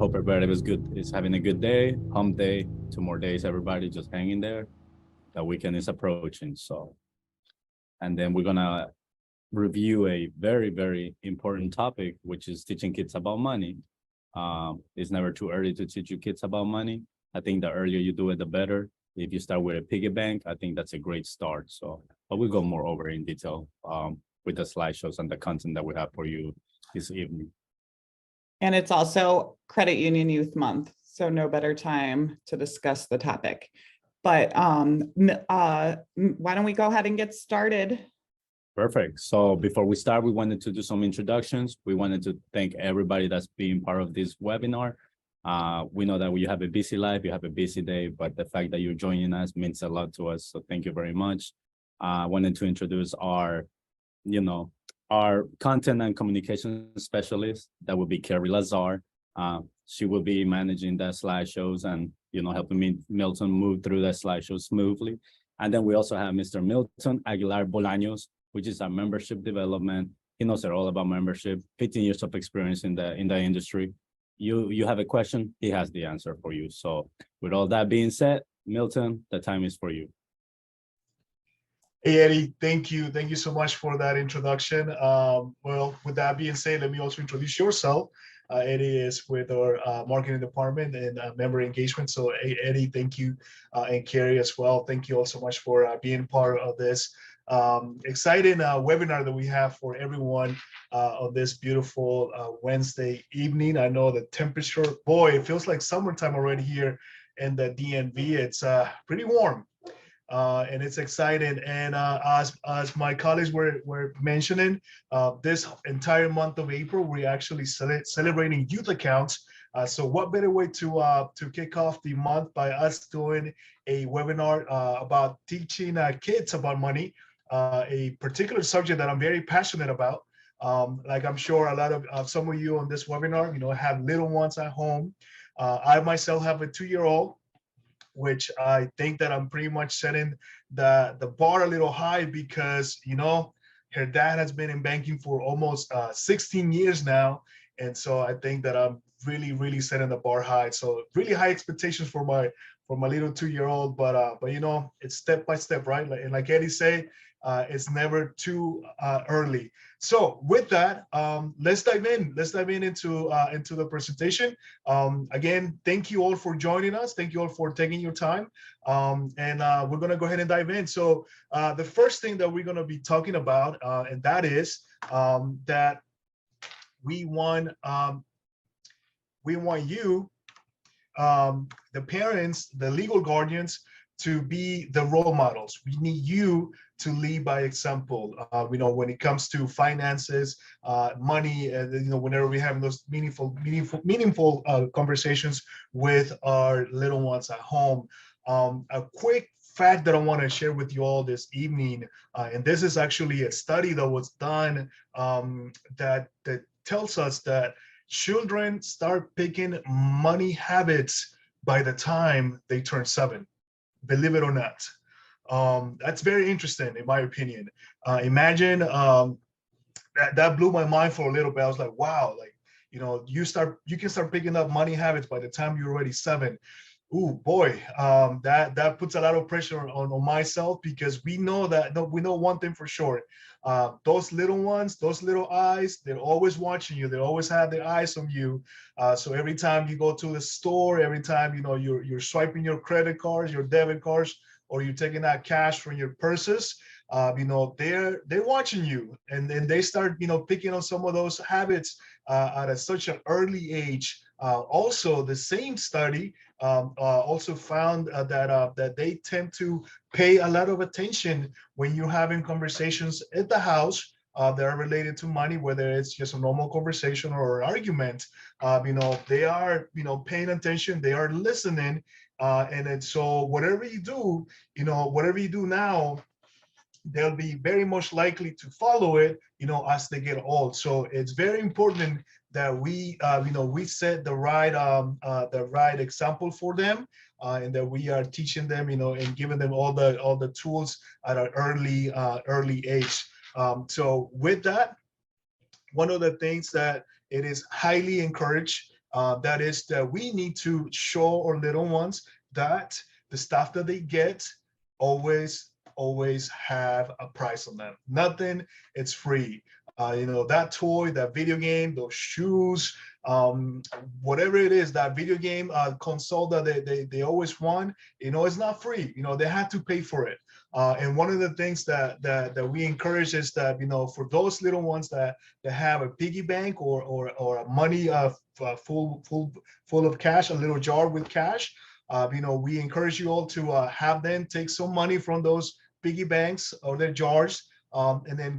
hope everybody is having a good day, hump day, 2 more days, everybody just hanging there. The weekend is approaching. So, and then we're gonna review a very, very important topic, which is teaching kids about money. It's never too early to teach your kids about money. I think the earlier you do it, the better. If you start with a piggy bank, I think that's a great start. So, but we'll go more over in detail with the slideshows and the content that we have for you this evening. And it's also Credit Union Youth Month, so no better time to discuss the topic. But why don't we go ahead and get started? Perfect. So before we start, we wanted to do some introductions. We wanted to thank everybody that's being part of this webinar. We know that you have a busy life, you have a busy day, but the fact that you're joining us means a lot to us. So thank you very much. I wanted to introduce our content and communication specialist. That will be Carrie Lazar. She will be managing the slideshows and helping me, Milton, move through the slideshows smoothly. And then we also have Mr. Milton Aguilar Bolaños, which is our membership development. He knows all about membership, 15 years of experience in the industry. You have a question, he has the answer for you. So with all that being said, Milton, the time is for you. Hey, Eddie, thank you. Thank you so much for that introduction. Well, with that being said, let me also introduce yourself. Eddie is with our marketing department and member engagement. So Eddie, thank you. And Carrie as well. Thank you all so much for being part of this exciting webinar that we have for everyone on this beautiful Wednesday evening. I know the temperature, boy, it feels like summertime already here in the DMV. It's pretty warm. And it's exciting. And as my colleagues were mentioning, this entire month of April, we're actually celebrating youth accounts. So what better way to kick off the month by us doing a webinar about teaching kids about money, a particular subject that I'm very passionate about. Like I'm sure a lot of some of you on this webinar, have little ones at home. I myself have a 2-year-old, which I think that I'm pretty much setting the bar a little high because, her dad has been in banking for almost 16 years now. And so I think that I'm really, really setting the bar high. So really high expectations for my little 2-year-old, but it's step by step, right? And like Eddie say, it's never too early. So with that, let's dive in. Let's dive in into the presentation. Again, thank you all for joining us. Thank you all for taking your time. And we're gonna go ahead and dive in. So the first thing that we're gonna be talking about, and that is that we want you, the parents, the legal guardians, to be the role models. We need you to lead by example. When it comes to finances, money, whenever we're having those meaningful conversations with our little ones at home. A quick fact that I want to share with you all this evening, and this is actually a study that was done that tells us that children start picking money habits by the time they turn 7. Believe it or not. That's very interesting, in my opinion. Imagine that blew my mind for a little bit. I was like, wow, you can start picking up money habits by the time you're already 7. Ooh, boy, that puts a lot of pressure on myself, because we know one thing for sure. Those little ones, those little eyes, they're always watching you. They always have their eyes on you. So every time you go to the store, every time you're swiping your credit cards, your debit cards, or you're taking out cash from your purses, they're watching you, and then they start picking on some of those habits at such an early age. Also, the same study also found that they tend to pay a lot of attention when you're having conversations at the house that are related to money, whether it's just a normal conversation or an argument. They are paying attention, they are listening, and then so whatever you do now, they'll be very much likely to follow it, as they get old. So it's very important that we set the right example for them, and that we are teaching them, and giving them all the tools at an early age. So with that, one of the things that it is highly encouraged that is that we need to show our little ones that the stuff that they get always have a price on them. Nothing, it's free. That toy, that video game, those shoes, whatever it is, that video game console that they always want, it's not free. They have to pay for it. And one of the things that we encourage is that, for those little ones that have a piggy bank or a money full of cash, a little jar with cash, we encourage you all to have them take some money from those piggy banks or their jars, and then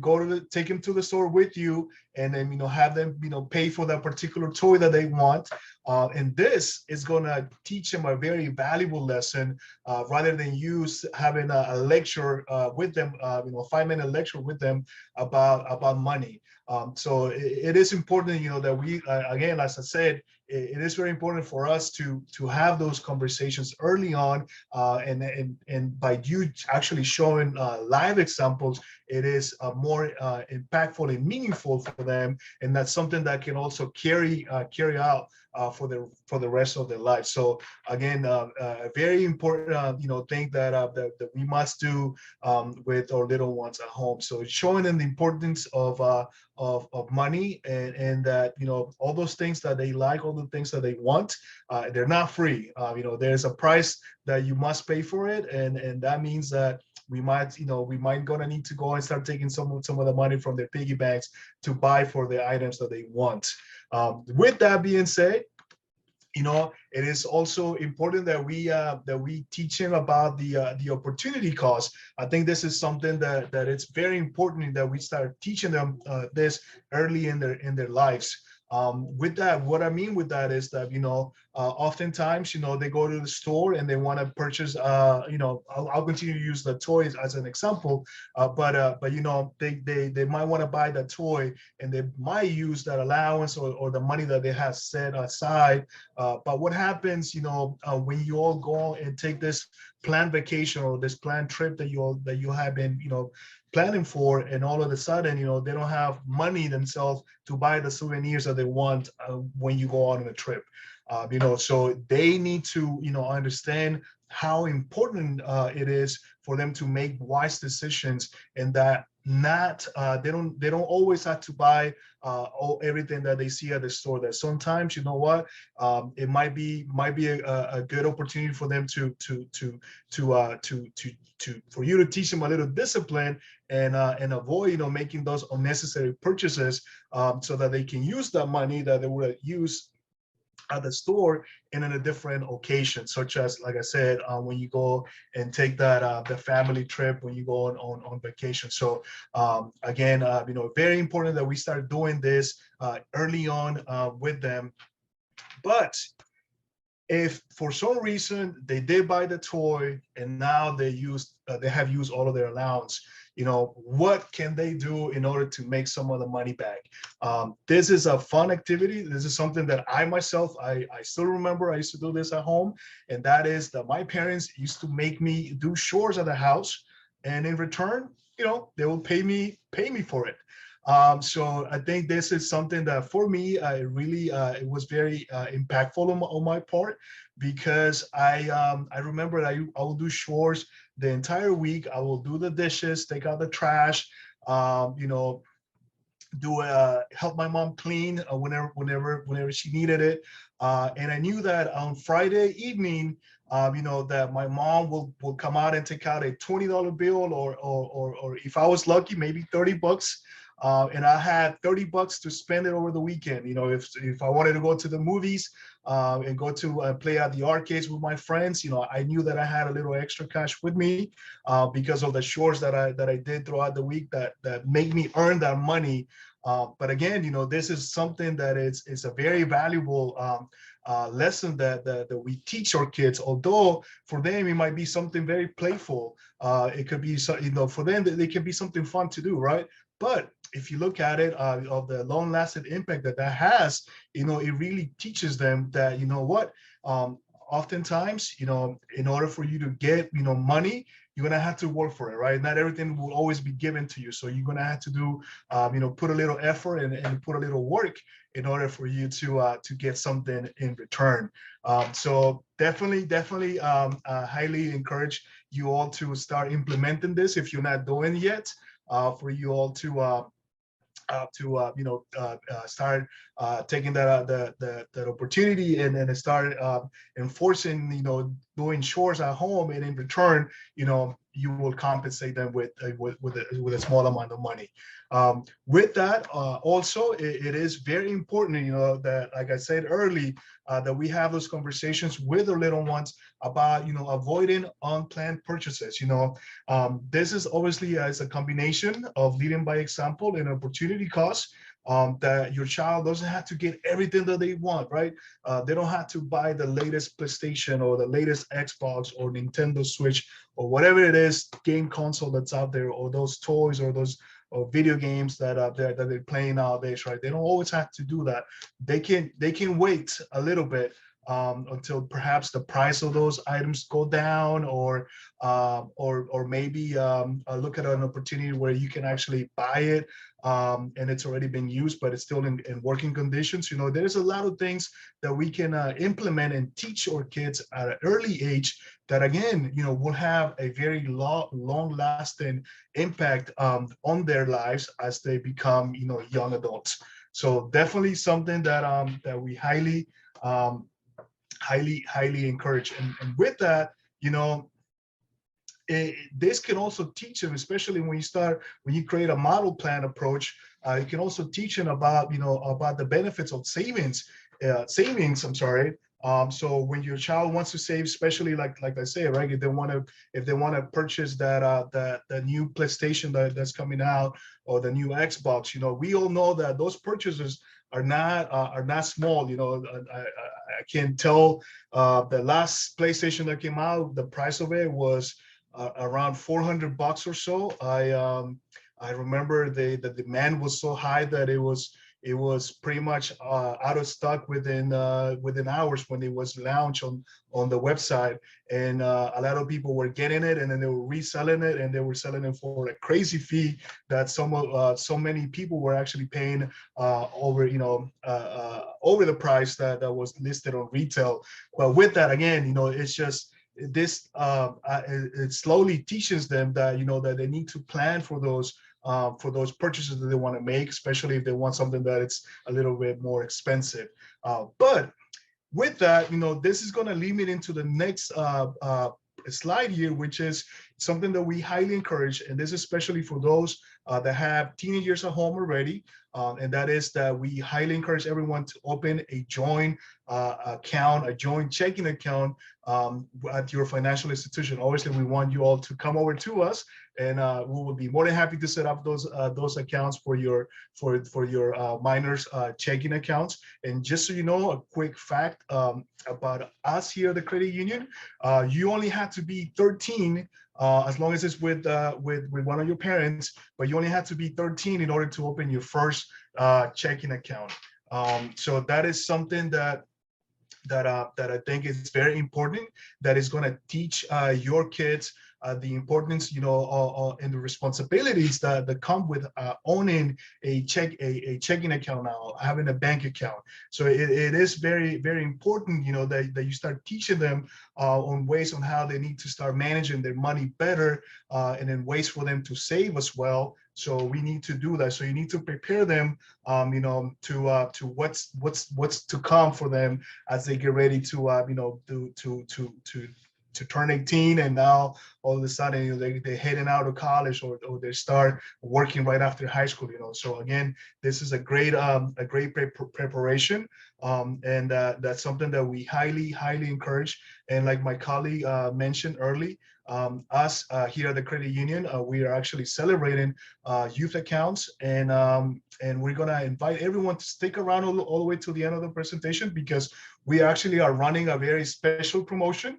take them to the store with you, and then have them pay for that particular toy that they want. And this is going to teach them a very valuable lesson, rather than you having a lecture with them, 5-minute lecture with them about money. So it is important, that we, again, as I said, it is very important for us to have those conversations early on, and by you actually showing live examples, it is more impactful and meaningful for them, and that's something that can also carry out for the rest of their life. So again, a very important thing that we must do with our little ones at home. So it's showing them the importance of money, and that all those things that they like, all the things that they want, they're not free. There's a price that you must pay for it, and that means that we might gonna need to go and start taking some of the money from their piggy banks to buy for the items that they want. With that being said, it is also important that we teach them about the opportunity cost. I think this is something that it's very important that we start teaching them this early in their lives. With that, what I mean with that is that, oftentimes, they go to the store and they want to purchase, I'll continue to use the toys as an example, but they might want to buy the toy, and they might use that allowance or the money that they have set aside. But what happens, when you all go and take this planned vacation or this planned trip that you have been, planning for, and all of a sudden, they don't have money themselves to buy the souvenirs that they want when you go on a trip. So they need to, understand how important it is for them to make wise decisions, and that they don't always have to buy everything that they see at the store. That sometimes, it might be a good opportunity for them for you to teach them a little discipline, and avoid making those unnecessary purchases, so that they can use that money that they would use at the store and in a different occasion, such as, like I said, when you go and take that the family trip, when you go on vacation. So again, very important that we start doing this early on with them. But if for some reason they did buy the toy and now they have used all of their allowance, what can they do in order to make some of the money back? This is a fun activity. This is something that I myself, I still remember I used to do this at home. And that is that my parents used to make me do chores at the house. And in return, they will pay me for it. So I think this is something that for me, it was very impactful on my part, because I remember I will do chores the entire week. I will do the dishes, take out the trash, help my mom clean whenever she needed it. And I knew that on Friday evening, that my mom will come out and take out a $20 bill, or if I was lucky, maybe $30. And I had $30 to spend it over the weekend. If I wanted to go to the movies and go to play at the arcades with my friends, I knew that I had a little extra cash with me because of the chores that I did throughout the week that made me earn that money. But again, this is something that is a very valuable lesson that we teach our kids. Although for them it might be something very playful. It could be for them they can be something fun to do, right? But if you look at it, of the long-lasting impact that has, it really teaches them that, oftentimes, in order for you to get, money, you're gonna have to work for it, right? Not everything will always be given to you. So you're gonna have to do, put a little effort and put a little work in order for you to get something in return. So definitely highly encourage you all to start implementing this if you're not doing it yet, for you all to start taking that opportunity and start enforcing, doing chores at home, and in return, you will compensate them with a small amount of money. With that, also, it is very important, that, like I said early, that we have those conversations with our little ones about, avoiding unplanned purchases. This is obviously as a combination of leading by example and opportunity costs, that your child doesn't have to get everything that they want, right? They don't have to buy the latest PlayStation or the latest Xbox or Nintendo Switch or whatever it is, game console that's out there, or those toys or those video games that they're playing nowadays, right? They don't always have to do that. They can wait a little bit until perhaps the price of those items go down, or maybe look at an opportunity where you can actually buy it and it's already been used, but it's still in working conditions. There's a lot of things that we can implement and teach our kids at an early age that, again, will have a very long-lasting impact on their lives as they become, young adults. So definitely something that we highly encourage. And with that, this can also teach them, especially when you create a model plan approach, you can also teach them about, about the benefits of savings, I'm sorry. So when your child wants to save, especially like I say, right, if they want to purchase the new PlayStation that's coming out, or the new Xbox, we all know that those purchases are not small. I can tell the last PlayStation that came out, the price of it was around $400 or so. I remember the demand was so high that it was pretty much out of stock within hours when it was launched on the website, and a lot of people were getting it, and then they were reselling it, and they were selling it for a crazy fee that so many people were actually paying over the price that was listed on retail. But with that, again, it's just this it slowly teaches them that that they need to plan for those purchases that they want to make, especially if they want something that it's a little bit more expensive. But with that, this is going to lead me into the next slide here, which is something that we highly encourage, and this is especially for those that have teenagers at home already, and that is that we highly encourage everyone to open a joint account, a joint checking account at your financial institution. Obviously, we want you all to come over to us, and we will be more than happy to set up those accounts for your minors' checking accounts. And just so you know, a quick fact about us here at the credit union: you only have to be 13. As long as it's with one of your parents, but you only have to be 13 in order to open your first checking account. So that is something that I think is very important, that is going to teach your kids the importance, and the responsibilities that come with owning a checking account now, having a bank account. So it is very, very important, that you start teaching them on ways on how they need to start managing their money better, and in ways for them to save as well. So we need to do that. So you need to prepare them, to what's to come for them as they get ready to turn 18, and now all of a sudden they're heading out of college, or they start working right after high school. So again, this is a great preparation, and that's something that we highly encourage. And like my colleague mentioned early, us here at the credit union, we are actually celebrating youth accounts, and we're going to invite everyone to stick around all the way to the end of the presentation, because we actually are running a very special promotion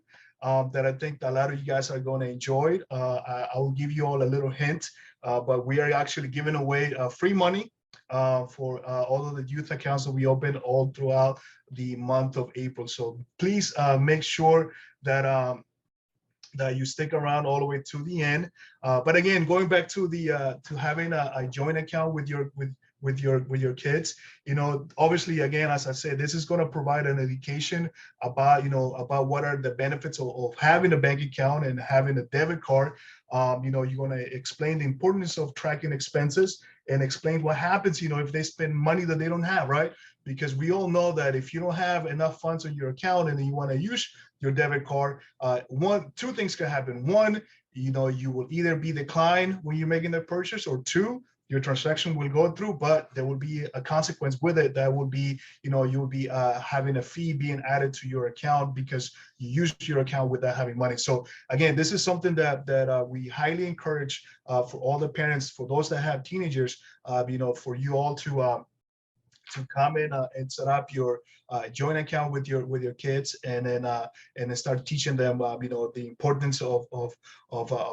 that I think a lot of you guys are going to enjoy. I will give you all a little hint, but we are actually giving away free money for all of the youth accounts that we open all throughout the month of April. So please make sure that that you stick around all the way to the end. But again, going back to the to having a joint account with your kids, you know, obviously, again, as I said, this is going to provide an education about, you know, about what are the benefits of having a bank account and having a debit card. You know, you're going to explain the importance of tracking expenses and explain what happens, you know, if they spend money that they don't have, right? Because we all know that if you don't have enough funds on your account and you want to use your debit card, two things can happen. One, you know, you will either be declined when you're making the purchase, or two, your transaction will go through, but there will be a consequence with it. That will be, you know, you will be having a fee being added to your account because you used your account without having money. So again, this is something that we highly encourage for all the parents, for those that have teenagers, you know, for you all to come in and set up your joint account with your kids, and then start teaching them, you know, the importance of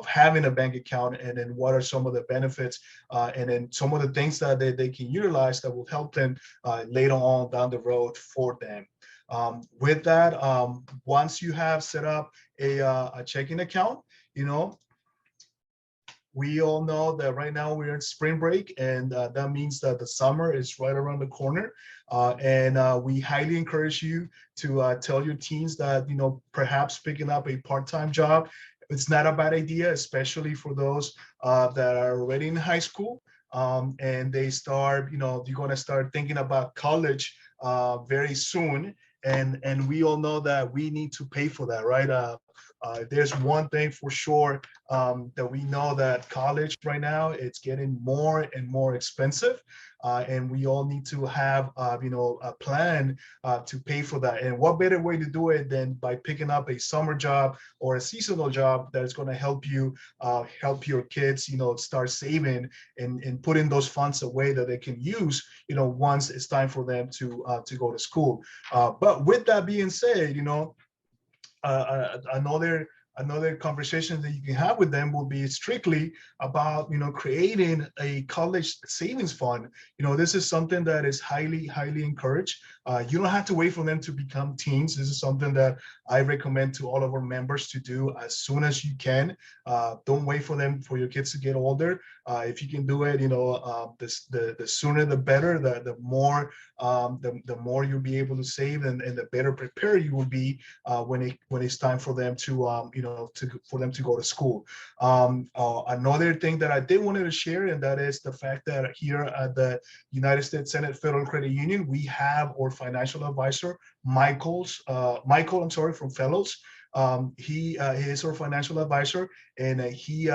having a bank account, and then what are some of the benefits, and then some of the things that they can utilize that will help them later on down the road for them. With that, once you have set up a checking account, you know, we all know that right now we're in spring break, and that means that the summer is right around the corner. And we highly encourage you to tell your teens that, you know, perhaps picking up a part-time job, it's not a bad idea, especially for those that are already in high school. And they start, you know, you're going to start thinking about college very soon. And we all know that we need to pay for that, right? There's one thing for sure, that we know that college right now, it's getting more and more expensive. And we all need to have, you know, a plan to pay for that. And what better way to do it than by picking up a summer job or a seasonal job that's going to help you, help your kids, you know, start saving and putting those funds away that they can use, you know, once it's time for them to go to school. But with that being said, you know, another conversation that you can have with them will be strictly about, you know, creating a college savings fund. You know, this is something that is highly encouraged. You don't have to wait for them to become teens. This is something that I recommend to all of our members to do as soon as you can. Don't wait for your kids to get older. If you can do it, you know, the sooner the better. The more you'll be able to save, and the better prepared you will be when it's time for them to you know, for them to go to school. Another thing that I did wanted to share, and that is the fact that here at the United States Senate Federal Credit Union, we have our financial advisor, Michael, I'm sorry, from Fellows. He is our financial advisor, and he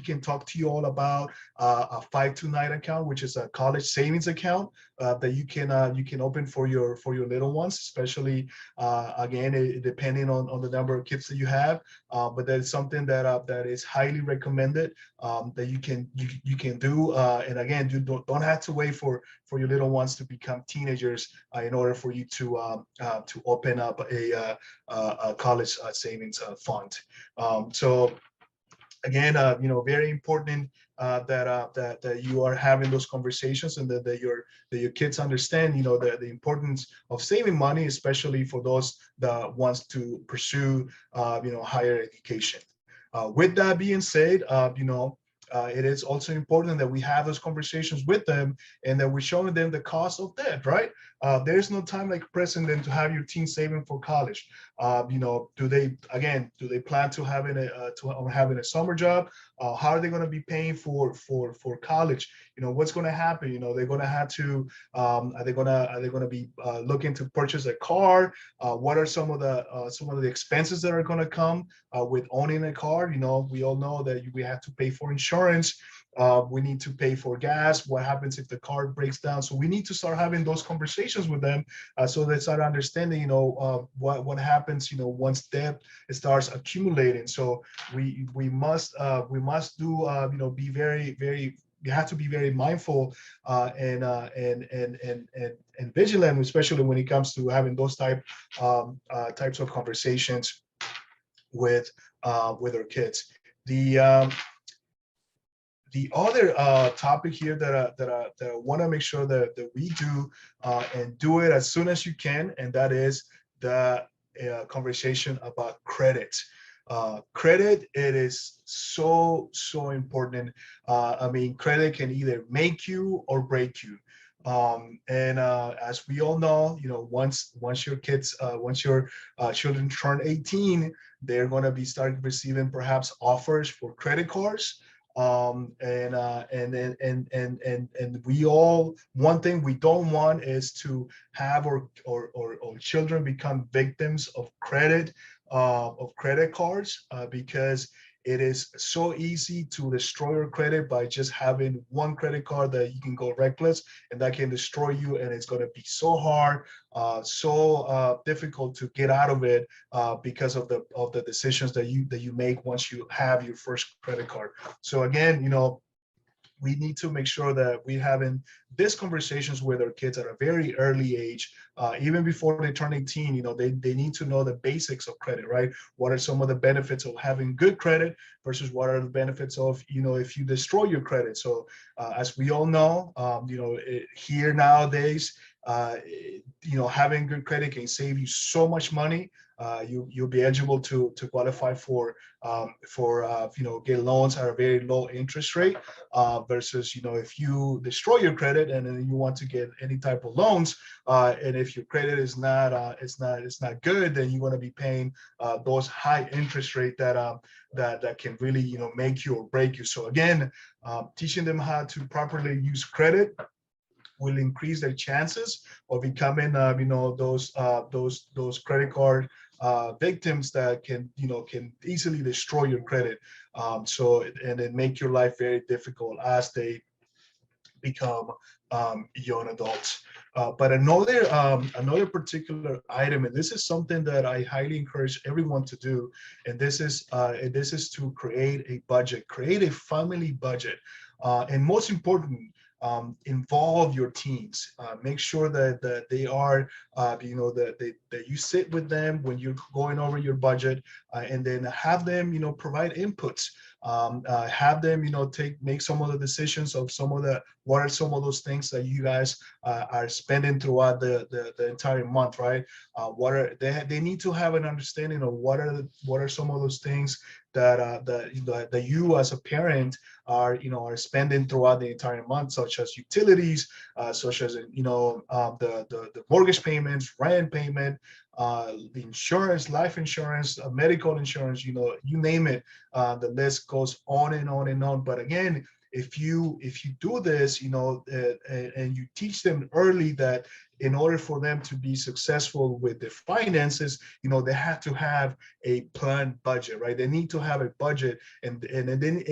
can talk to you all about a 529 account, which is a college savings account that you can open for your little ones, especially again, depending on the number of kids that you have. But that is something that is highly recommended, that you can do. And again, you don't have to wait for your little ones to become teenagers in order for you to open up a college savings fund. So again, you know, very important that you are having those conversations, and that your kids understand, you know, the importance of saving money, especially for those that wants to pursue, you know, higher education. With that being said, you know, it is also important that we have those conversations with them, and that we're showing them the cost of debt, right? There's no time like present than to have your teen saving for college. You know, do they plan to having a summer job? How are they going to be paying for college? You know, what's going to happen? You know, they're going to have to, are they going to be looking to purchase a car? What are some of the expenses that are going to come with owning a car? You know, we all know that we have to pay for insurance. We need to pay for gas. What happens if the car breaks down? So we need to start having those conversations with them, so they start understanding, you know, what happens, you know, once debt starts accumulating. So we must do, you know, be very you have to be very mindful and vigilant, especially when it comes to having those types of conversations with our kids. The other topic here that I want to make sure that we do, and do it as soon as you can, and that is the conversation about credit. credit, it is so important. I mean, credit can either make you or break you. And as we all know, once your kids, once your children turn 18, they're going to be starting receiving perhaps offers for credit cards. And we all, one thing we don't want is to have or children become victims of credit cards, because it is so easy to destroy your credit by just having one credit card that you can go reckless, and that can destroy you, and it's going to be so hard, so difficult to get out of it, because of the decisions that you make once you have your first credit card. So again, we need to make sure that we're having these conversations with our kids at a very early age, even before they turn 18. They need to know the basics of credit, right? What are some of the benefits of having good credit versus what are the benefits of, if you destroy your credit? So as we all know, here nowadays, having good credit can save you so much money. You'll be eligible to qualify for get loans at a very low interest rate, versus if you destroy your credit and then you want to get any type of loans, and if your credit is not it's not good, then you're going to be paying those high interest rate that can really make you or break you. So again, teaching them how to properly use credit will increase their chances of becoming those credit card victims that can easily destroy your credit, and then make your life very difficult as they become young adults. But another particular item, and this is something that I highly encourage everyone to do, and this is to create a budget, create a family budget, and most important, involve your teens. Make sure that they are, that you sit with them when you're going over your budget, and then have them, provide inputs. Have them, make some of the decisions of what are some of those things that you guys are spending throughout the entire month, right? They need to have an understanding of what are some of those things that you as a parent are spending throughout the entire month, such as utilities, such as the mortgage payments, rent payment, the insurance, life insurance, medical insurance, you name it. The list goes on and on and on. But again, if you do this, and you teach them early that in order for them to be successful with their finances, they have to have a planned budget, right? They need to have a budget, and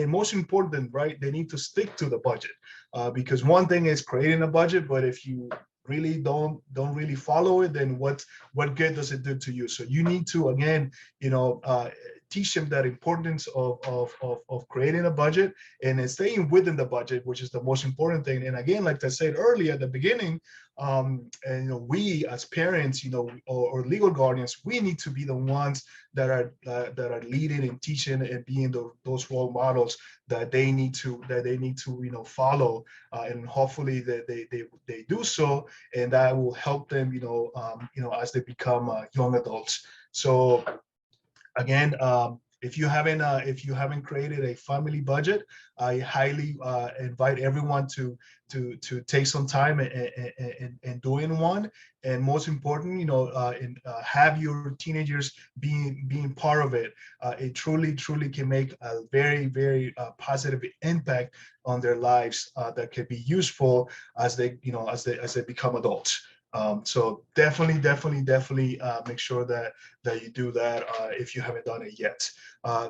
most important, right, they need to stick to the budget, because one thing is creating a budget, but if you really don't really follow it, then what good does it do to you? So you need to, again, teach them that importance of creating a budget and then staying within the budget, which is the most important thing. And again, like I said earlier at the beginning, and we as parents, or legal guardians, we need to be the ones that are leading and teaching and being those role models that they need to follow, and hopefully that they do so, and that will help them as they become young adults. So again, if you haven't created a family budget, I highly invite everyone to take some time and doing one. And most important, have your teenagers being part of it. It truly can make a very, very positive impact on their lives, that can be useful as they become adults. So definitely make sure that you do that, if you haven't done it yet.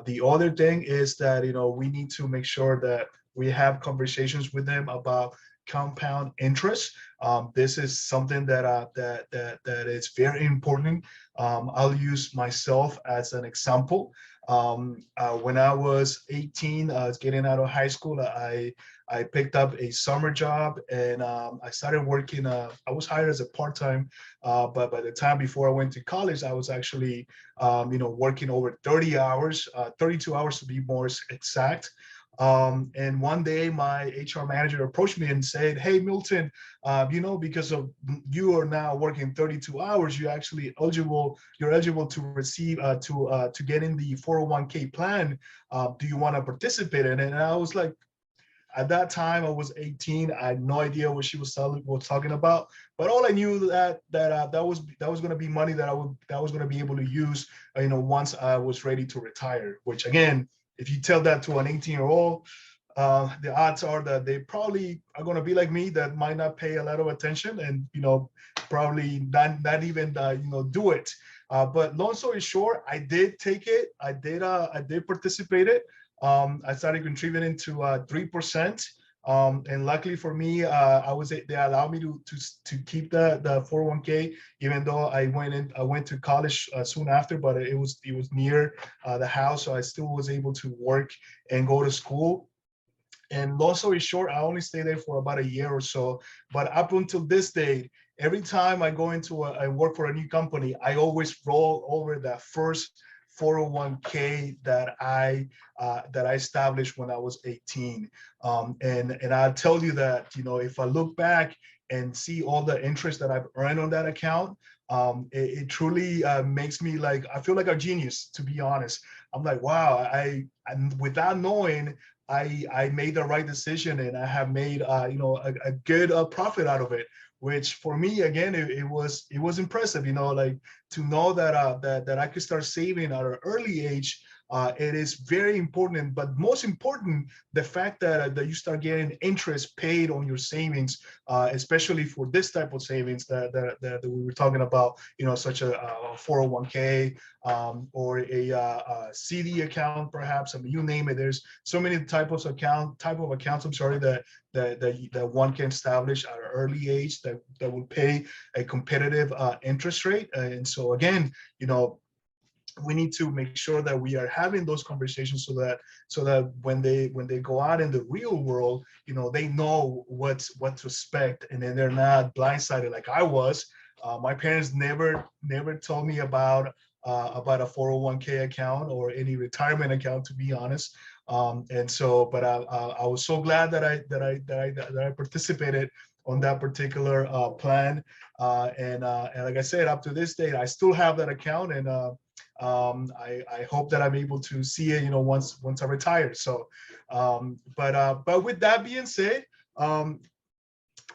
The other thing is that we need to make sure that we have conversations with them about compound interest. This is something that is very important. I'll use myself as an example. When I was 18, I was getting out of high school. I picked up a summer job, and I started working. I was hired as a part-time, but by the time before I went to college, I was actually, working over 30 hours, 32 hours to be more exact. And one day my HR manager approached me and said, "Hey, Milton, because of you are now working 32 hours, you're eligible to receive, to get in the 401k plan. Do you want to participate in it?" And I was like, at that time, I was 18. I had no idea what she was talking about. But all I knew that was going to be money that was going to be able to use, once I was ready to retire. Which again, if you tell that to an 18-year-old, the odds are that they probably are going to be like me, that might not pay a lot of attention, and probably not even do it. But long story short, I did take it. I did participate it. I started contributing to 3%. And luckily for me, they allowed me to keep the 401k, even though I went to college soon after, but it was near the house, so I still was able to work and go to school. And long story short, I only stayed there for about a year or so. But up until this day, every time I go I work for a new company, I always roll over that first 401k that I established when I was 18. And I'll tell you that, if I look back and see all the interest that I've earned on that account, it truly makes me I feel like a genius, to be honest. I'm like, wow, and without knowing, I made the right decision, and I have made a good profit out of it, which for me, again, it was impressive, to know that I could start saving at an early age. It is very important, but most important, the fact that you start getting interest paid on your savings, especially for this type of savings that we were talking about, such a 401k, or a CD account, perhaps. I mean, you name it. There's so many type of accounts. I'm sorry, that one can establish at an early age that will pay a competitive interest rate. And so again, we need to make sure that we are having those conversations so that when they go out in the real world, they know what to expect, and then they're not blindsided like I was. My parents never told me about a 401k account or any retirement account, to be honest. And so, but I was so glad that I participated on that particular plan. And like I said, up to this date, I still have that account, and I hope that I'm able to see it, once I retire. So, but with that being said,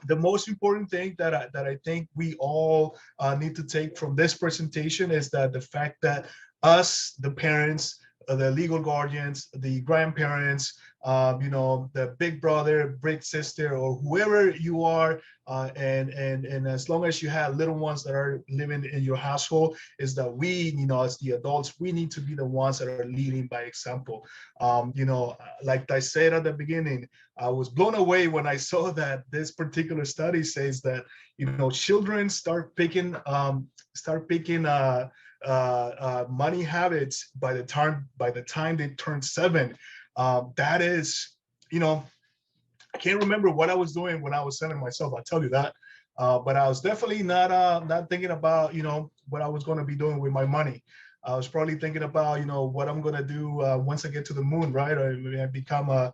the most important thing that I think we all need to take from this presentation is that the fact that us, the parents, the legal guardians, the grandparents, the big brother, big sister, or whoever you are, and as long as you have little ones that are living in your household, is that we, as the adults, we need to be the ones that are leading by example. Like I said at the beginning, I was blown away when I saw that this particular study says that, children start picking money habits by the time they turn 7. That is, I can't remember what I was doing when I was 7 myself, I'll tell you that. But I was definitely not thinking about, what I was going to be doing with my money. I was probably thinking about, what I'm going to do once I get to the moon, right? Or maybe I become an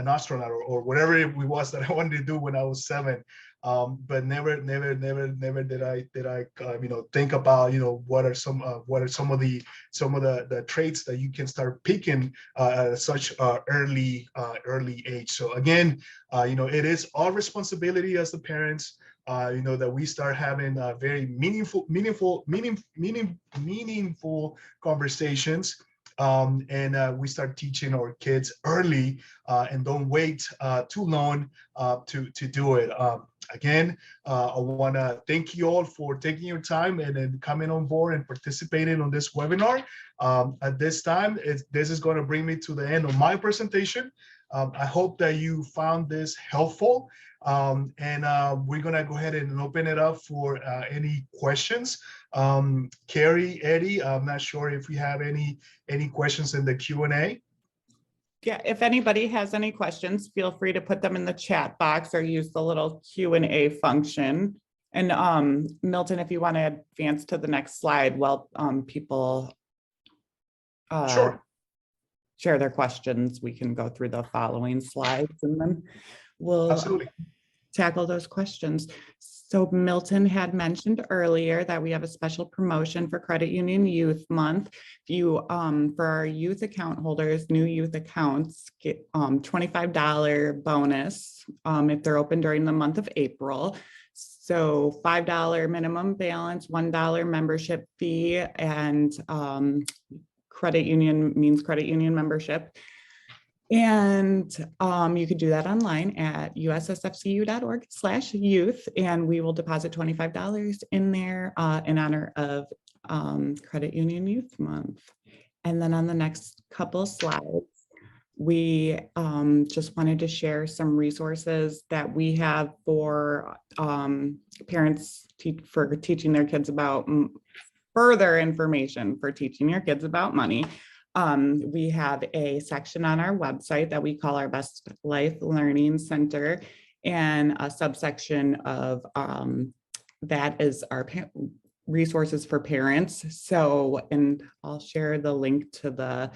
astronaut, or whatever it was that I wanted to do when I was 7. But never did I think about, what are some of the traits that you can start picking at such early age. So again, it is our responsibility as the parents, that we start having very meaningful conversations, and we start teaching our kids early, and don't wait too long to do it. Again, I want to thank you all for taking your time and then coming on board and participating on this webinar. At this time, this is going to bring me to the end of my presentation. I hope that you found this helpful. And we're going to go ahead and open it up for any questions. Carrie, Eddie, I'm not sure if we have any questions in the Q&A. Yeah, if anybody has any questions, feel free to put them in the chat box or use the little Q&A function. And Milton, if you want to advance to the next slide while people Sure. share their questions, we can go through the following slides and then we'll Absolutely. tackle those questions. So Milton had mentioned earlier that we have a special promotion for Credit Union Youth Month. If you, for our youth account holders, new youth accounts get $25 bonus if they're open during the month of April. So $5 minimum balance, $1 membership fee, and credit union means credit union membership. And you could do that online at ussfcu.org/youth, and we will deposit $25 in there in honor of Credit Union Youth Month. And then on the next couple slides, we just wanted to share some resources that we have for parents for teaching their kids about further information for teaching your kids about money. We have a section on our website that we call our Best Life Learning Center, and a subsection of that is our resources for parents. So, and I'll share the link to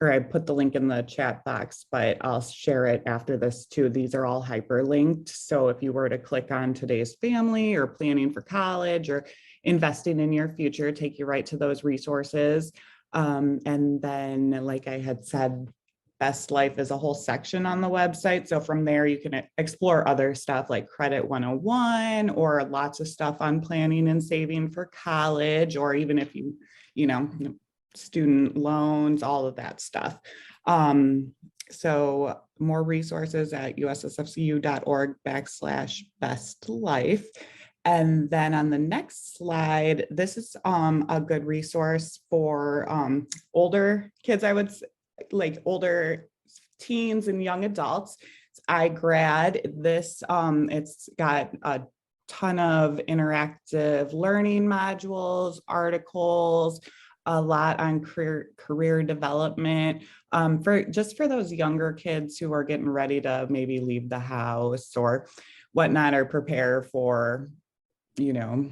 or I put the link in the chat box, but I'll share it after this too. These are all hyperlinked. So if you were to click on Today's Family or planning for college or investing in your future, take you right to those resources. And then, like I had said, Best Life is a whole section on the website. So from there, you can explore other stuff like Credit 101 or lots of stuff on planning and saving for college, or even if you know, student loans, all of that stuff. So more resources at ussfcu.org/bestlife. And then on the next slide, this is a good resource for older kids, I would say, like older teens and young adults. It's iGrad. This, it's got a ton of interactive learning modules, articles, a lot on career development for those younger kids who are getting ready to maybe leave the house or whatnot, or prepare for, you know,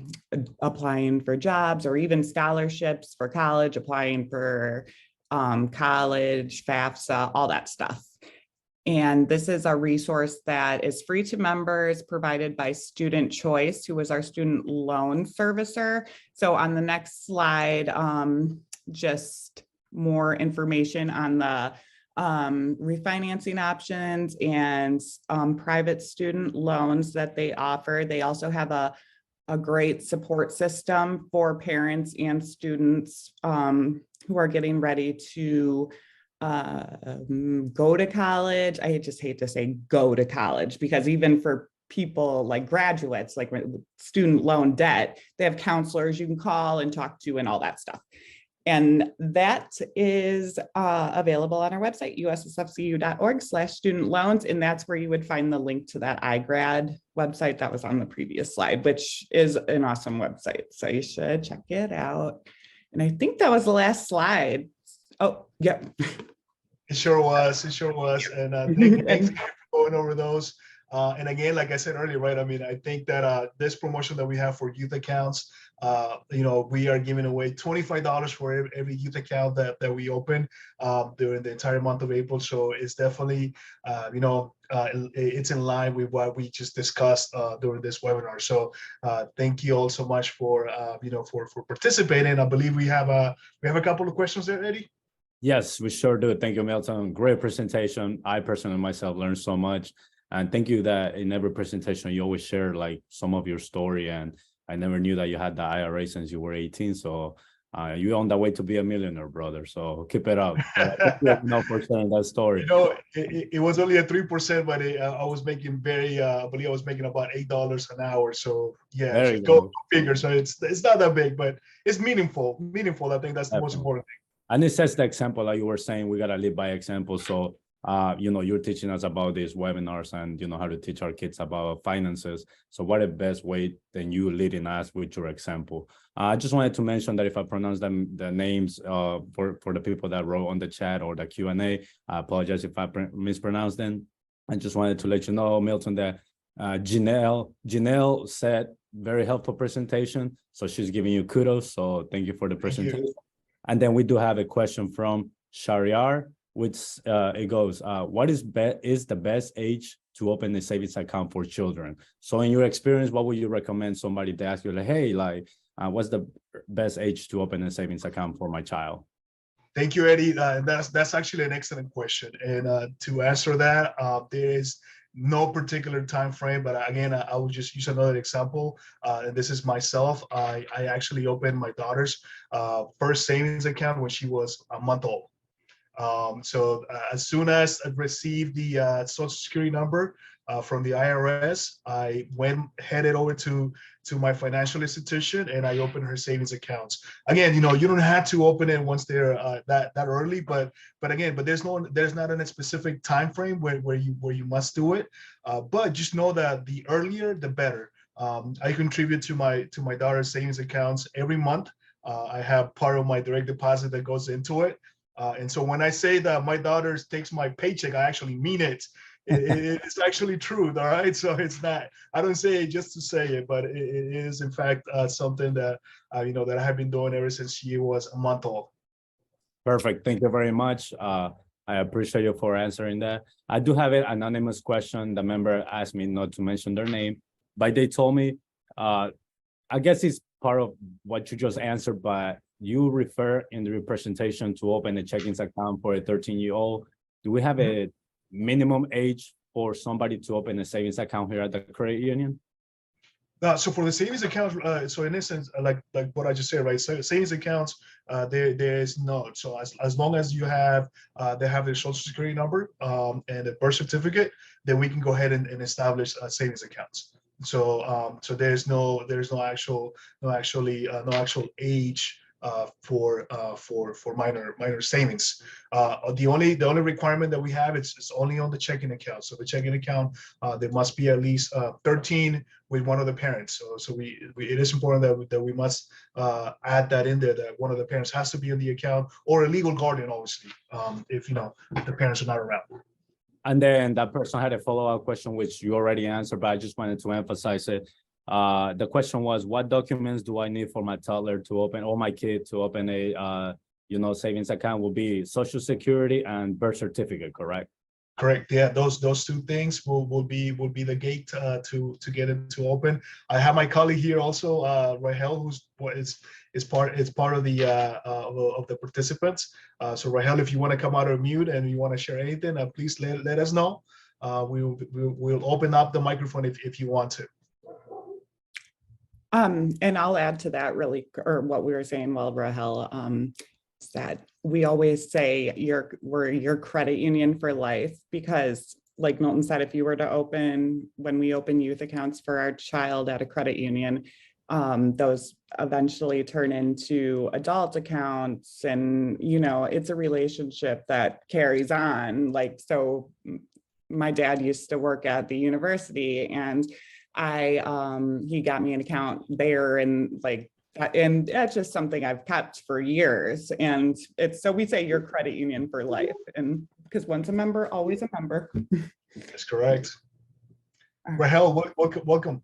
applying for jobs or even scholarships for college, applying for college, FAFSA, all that stuff. And this is a resource that is free to members, provided by Student Choice, who is our student loan servicer. So on the next slide, just more information on the refinancing options and private student loans that they offer. They also have a great support system for parents and students who are getting ready to go to college. I just hate to say go to college, because even for people like graduates, like student loan debt, they have counselors you can call and talk to and all that stuff. And that is available on our website, ussfcu.org/student loans. And that's where you would find the link to that iGrad website that was on the previous slide, which is an awesome website. So you should check it out. And I think that was the last slide. Oh, yep. It sure was. It sure was. And thanks for going over those. And again, like I said earlier, right? I mean, I think that this promotion that we have for youth accounts, you know, we are giving away $25 for every youth account that we open during the entire month of April. So it's definitely, you know, it's in line with what we just discussed during this webinar. So thank you all so much for, you know, for participating. I believe we have a couple of questions there, Eddie. Yes, we sure do. Thank you, Milton. Great presentation. I personally myself learned so much. And thank you that in every presentation, you always share like some of your story. And I never knew that you had the IRA since you were 18. So you're on the way to be a millionaire, brother. So keep it up. No, for sharing that story. You know, it was only at 3%, but I was making I believe I was making about $8 an hour. So yeah, just go figure. So it's not that big, but it's meaningful. I think that's the most important thing. And it sets the example, like you were saying, we got to live by example. So, you know, you're teaching us about these webinars and, you know, how to teach our kids about finances. So what a best way than you leading us with your example. I just wanted to mention that if I pronounce the names for the people that wrote on the chat or the Q&A, I apologize if I mispronounce them. I just wanted to let you know, Milton, that Janelle said very helpful presentation. So she's giving you kudos. So thank you for the presentation. And then we do have a question from Shariar. which it goes, what is the best age to open a savings account for children? So in your experience, what would you recommend somebody to ask you, like, hey, like, what's the best age to open a savings account for my child? Thank you, Eddie. That's actually an excellent question. And to answer that, there is no particular time frame. But again, I will just use another example. And this is myself. I actually opened my daughter's first savings account when she was a month old. So as soon as I received the Social Security number from the IRS, I headed over to my financial institution and I opened her savings accounts. Again, you don't have to open it once they're that early, but there's not a specific time frame where you must do it. But just know that the earlier the better. I contribute to my daughter's savings accounts every month. I have part of my direct deposit that goes into it. And so when I say that my daughter takes my paycheck, I actually mean it. It's actually true, all right? So it's not, I don't say it just to say it, but it is in fact something that, that I have been doing ever since she was a month old. Perfect. Thank you very much. I appreciate you for answering that. I do have an anonymous question. The member asked me not to mention their name, but they told me, I guess it's part of what you just answered, but you refer in the representation to open a checking account for a 13-year-old. Do we have a minimum age for somebody to open a savings account here at the credit union? So for the savings account, so in essence, like what I just said, right? So savings accounts, there is no. So as long as you have, they have their social security number and a birth certificate, then we can go ahead and establish savings accounts. So so there's no actual age for minor savings. The only requirement that we have is only on the checking account. So the checking account, there must be at least 13 with one of the parents. So it is important that we must add that in there, that one of the parents has to be in the account, or a legal guardian, obviously, if the parents are not around. And then that person had a follow-up question, which you already answered, but I just wanted to emphasize it. The question was, what documents do I need for my toddler to open, or my kid to open a savings account? Will be Social Security and birth certificate, correct? Correct. Yeah, those two things will be the gate to get it to open. I have my colleague here also, Rahel, who's part of the participants. So Rahel, if you want to come out of mute and you want to share anything, please let us know. We'll open up the microphone if you want to. And I'll add to that or what we were saying, well, Rahel, is that we always say we're your credit union for life, because like Milton said, if you were to when we open youth accounts for our child at a credit union, those eventually turn into adult accounts, and it's a relationship that carries on. Like, so my dad used to work at the university, and he got me an account there, and that's just something I've kept for years. And so we say your credit union for life, and because once a member, always a member. That's correct. Rahel, welcome.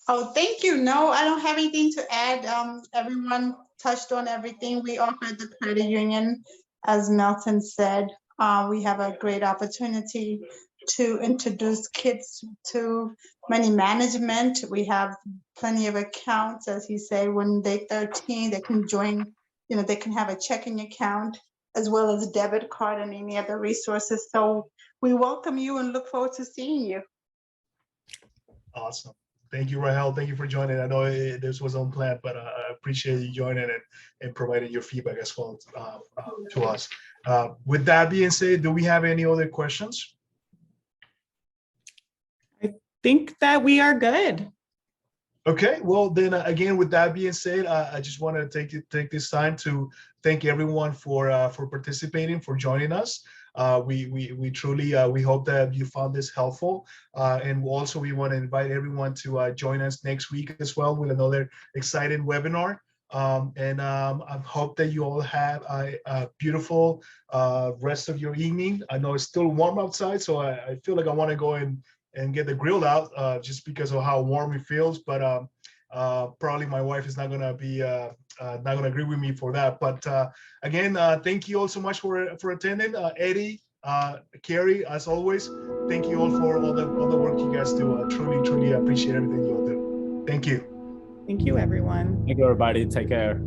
Oh, thank you. No, I don't have anything to add. Everyone touched on everything. We offer at the credit union, as Milton said. We have a great opportunity to introduce kids to money management. We have plenty of accounts, as he said, when they're 13, they can join, they can have a checking account as well as a debit card and any other resources. So we welcome you and look forward to seeing you. Awesome. Thank you, Rahel. Thank you for joining. I know this was unplanned, but I appreciate you joining and providing your feedback as well to us. With that being said, do we have any other questions? I think that we are good. Okay, well then again, with that being said, I just want to take this time to thank everyone for participating, for joining us. We truly we hope that you found this helpful, and also we want to invite everyone to join us next week as well with another exciting webinar. I hope that you all have a beautiful rest of your evening. I know it's still warm outside, so I feel like I want to go and get the grill out just because of how warm it feels. But Probably my wife is not gonna be not gonna agree with me for that. But again, thank you all so much for attending. Eddie, Carrie, as always, thank you all for all the work you guys do. Truly appreciate everything you all do. Thank you. Thank you, everyone. Thank you, everybody. Take care.